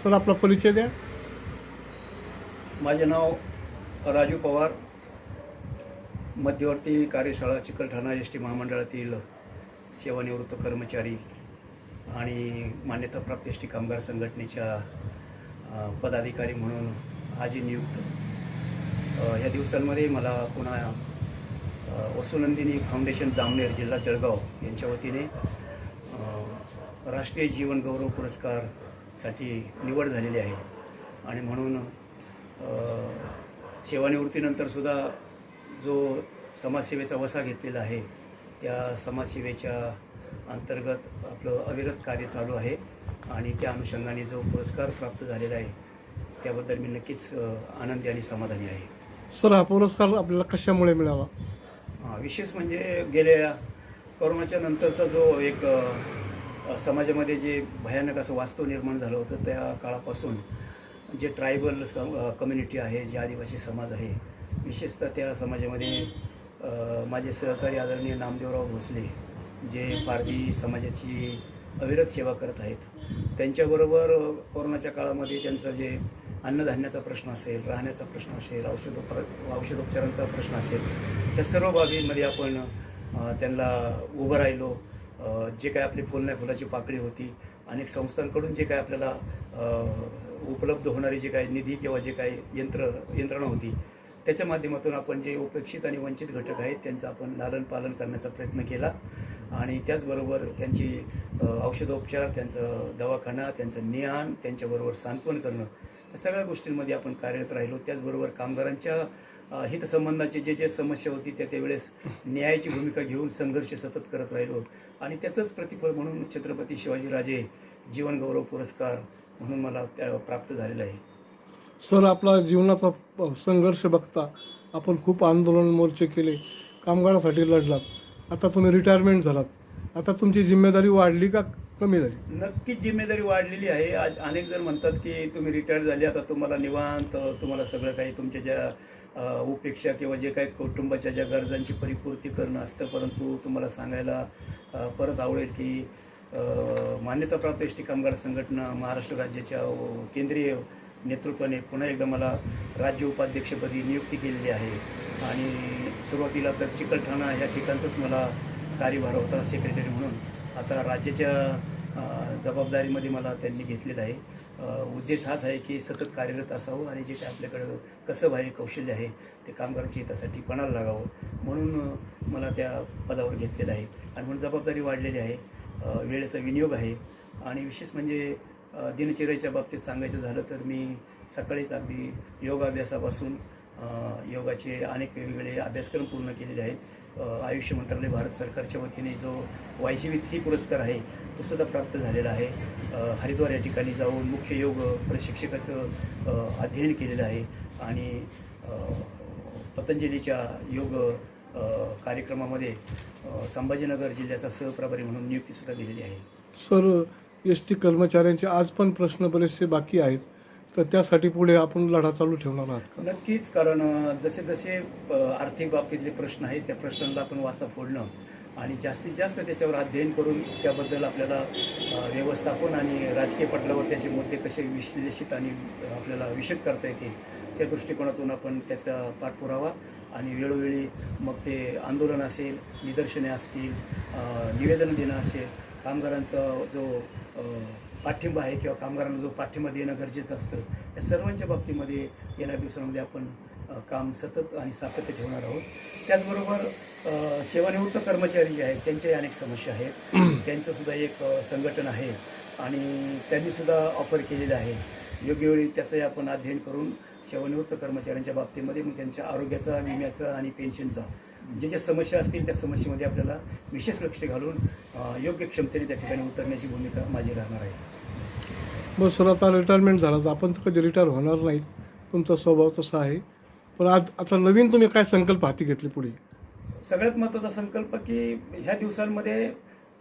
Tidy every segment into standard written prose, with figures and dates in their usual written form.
Sir आपला परिचय द्या. माझे नाव राजू पवार, मध्यवर्ती कार्यशाळा चिकलठाणा एस टी महामंडळातील सेवानिवृत्त कर्मचारी आणि मान्यताप्राप्त एस टी कामगार संघटनेच्या पदाधिकारी म्हणून आजी नियुक्त. ह्या दिवसांमध्ये मला पुन्हा वसुनंदिनी फाउंडेशन जामनेर जिल्हा जळगाव यांच्या वतीने राष्ट्रीय जीवन गौरव पुरस्कारसाठी निवड झालेली आहे आणि म्हणून सेवानिवृत्तीनंतरसुद्धा जो समाजसेवेचा वसा घेतलेला आहे त्या समाजसेवेच्या अंतर्गत आपलं अविरत कार्य चालू आहे आणि त्या अनुषंगाने जो पुरस्कार प्राप्त झालेला आहे त्याबद्दल मी नक्कीच आनंदी आणि समाधानी आहे. सर हा पुरस्कार आपल्याला कशामुळे मिळावा? विशेष म्हणजे गेल्या कोरोनाच्या नंतरचा जो एक समाजामध्ये जे भयानक असं वास्तव निर्माण झालं होतं त्या काळापासून जे ट्रायबल कम्युनिटी आहे, जे आदिवासी समाज आहे, विशेषतः त्या समाजामध्ये माझे सहकारी आदरणीय नामदेवराव भोसले जे पारधी समाजाची अविरत सेवा करत आहेत, त्यांच्याबरोबर कोरोनाच्या काळामध्ये त्यांचं जे अन्नधान्याचा प्रश्न असेल, राहण्याचा प्रश्न असेल, औषधोपचारांचा प्रश्न असेल, त्या सर्व बाबींमध्ये आपण त्यांना उभं राहिलो. जे काय आपली फुल नाही फुलाची पाकळी होती, अनेक संस्थांकडून जे काय आपल्याला उपलब्ध होणारी जे काही निधी किंवा जे काही यंत्रणा होती त्याच्या माध्यमातून आपण जे उपेक्षित आणि वंचित घटक आहेत त्यांचं आपण लालन पालन करण्याचा प्रयत्न केला आणि त्याचबरोबर त्यांची औषधोपचार, त्यांचं दवाखाना, त्यांचं ज्ञान, त्यांच्याबरोबर सांत्वन करणं या सगळ्या गोष्टींमध्ये आपण कार्यरत राहिलो. त्याचबरोबर कामगारांच्या हितसंबंधाची जे समस्या होती त्यावेळेस न्यायाची भूमिका घेऊन संघर्ष सतत करत राहिलो आणि त्याचंच प्रतिफळ म्हणून छत्रपती शिवाजीराजे जीवन गौरव पुरस्कार म्हणून मला प्राप्त झालेला आहे. सर आपला जीवनाचा संघर्ष बघता आपण खूप आंदोलन मोर्चे केले, कामगारासाठी लढलात, आता तुम्ही रिटायरमेंट झालात, आता तुमची जिम्मेदारी वाढली का कमी झाली? नक्कीच जिम्मेदारी वाढलेली आहे. आज अनेक जण म्हणतात की तुम्ही रिटायर झाले, आता तुम्हाला निवांत, तुम्हाला सगळं काही तुमच्या ज्या उपेक्षा किंवा जे काही कुटुंबाच्या ज्या गरजांची परिपूर्ती करणं असतं, परंतु तुम्हाला सांगायला परत आवडेल की मान्यताप्राप्त एस टी कामगार संघटना महाराष्ट्र राज्याच्या केंद्रीय नेतृत्वाने पुन्हा एकदा मला राज्य उपाध्यक्षपदी नियुक्ती केलेली आहे आणि सुरुवातीला तर चिकलठाणा ह्या ठिकाणचाच मला कार्यभार होता सेक्रेटरी म्हणून. आता राज्याच्या जबाबदारीमध्ये मला त्यांनी घेतलेलं आहे. उद्देश हाच आहे की सतत कार्यरत असावं आणि जे काय आपल्याकडं कसब आहे, कौशल्य आहे ते कामगारांच्या हितासाठी पणाला लागावं म्हणून मला त्या पदावर घेतलेलं आहे आणि म्हणून जबाबदारी वाढलेली आहे, वेळेचा विनियोग आहे आणि विशेष म्हणजे दिनचर्येच्या बाबतीत सांगायचं झालं तर मी सकाळीच अगदी योगाभ्यासापासून योगाचे अनेक वेगवेगळे अभ्यासक्रम पूर्ण केलेले आहेत. आयुष्य मंत्रालय भारत सरकारच्या वतीने जो YCV3 पुरस्कार आहे तो सुद्धा प्राप्त झालेला आहे. हरिद्वार या ठिकाणी जाऊन मुख्य योग प्रशिक्षकाचं अध्ययन केलेलं आहे आणि पतंजलीच्या योग कार्यक्रमामध्ये संभाजीनगर जिल्ह्याचा सहप्रभारी म्हणून नियुक्तीसुद्धा दिलेली आहे. सर एस टी कर्मचाऱ्यांचे आज पण प्रश्न बरेचसे बाकी आहेत, तर त्यासाठी पुढे आपण लढा चालू ठेवणार आहात का? नक्कीच, कारण जसे जसे आर्थिक बाबतीतले प्रश्न आहेत त्या प्रश्नांना आपण वाचा फोडणं आणि जास्तीत जास्त त्याच्यावर अध्ययन करून त्याबद्दल आपल्याला व्यवस्थापन आणि राजकीय पटलावर त्याचे मुद्दे कसे विश्लेषित आणि आपल्याला विशद करता येतील त्या दृष्टिकोनातून आपण त्याचा पाठपुरावा आणि वेळोवेळी मग ते आंदोलन असेल, निदर्शने असतील, निवेदन देणं असेल, कामगारांचा जो पाठिंबा आहे किंवा कामगारांना जो पाठिंबा देणं गरजेचं असतं या सर्वांच्या बाबतीमध्ये येणाऱ्या दिवसांमध्ये आपण काम सतत आणि सातत्य ठेवणार आहोत. त्याचबरोबर सेवानिवृत्त कर्मचारी जे आहेत त्यांच्याही अनेक समस्या आहेत, त्यांचंसुद्धा एक संघटन आहे आणि त्यांनीसुद्धा ऑफर केलेलं आहे. योग्य वेळी त्याचंही आपण अध्ययन करून सेवानिवृत्त कर्मचाऱ्यांच्या बाबतीमध्ये मग त्यांच्या आरोग्याचा, विम्याचा आणि पेन्शनचा ज्या समस्या असतील त्या समस्येमध्ये आपल्याला विशेष लक्ष घालून योग्य क्षमतेने त्या ठिकाणी उतरण्याची भूमिका माझी राहणार आहे. बस सर आता रिटायरमेंट झाला तर आपण तर कधी रिटायर होणार नाही, तुमचा स्वभाव तसा आहे, पण आता नवीन तुम्ही काय संकल्प हाती घेतले पुढे? सगळ्यात महत्त्वाचा संकल्प की ह्या दिवसांमध्ये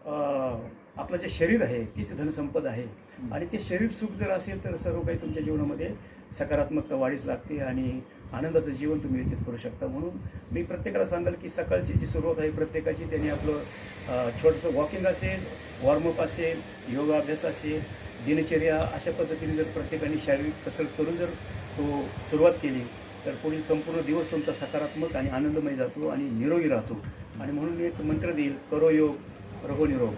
आपलं जे शरीर आहे तीच धनसंपदा आहे आणि ते शरीर सुख जर असेल तर सर्व काही तुमच्या जीवनामध्ये सकारात्मकता वाढीच लागते आणि आनंदाचं जीवन तुम्ही व्यतीत करू शकता. म्हणून मी प्रत्येकाला सांगाल की सकाळची जी सुरुवात आहे प्रत्येकाची त्यांनी आपलं छोटंसं वॉकिंग असेल, वॉर्मअप असेल, योगाभ्यास असेल दिनचर्या अशा पद्धतीने जर प्रत्येकाने शारीरिक कसरत करून जर तो सुरुवात केली तर पुढील संपूर्ण दिवस तुमचा सकारात्मक आणि आनंदमय जातो आणि निरोगी राहतो. आणि म्हणून मी एक मंत्र देईल, करो योग रहो निरोग.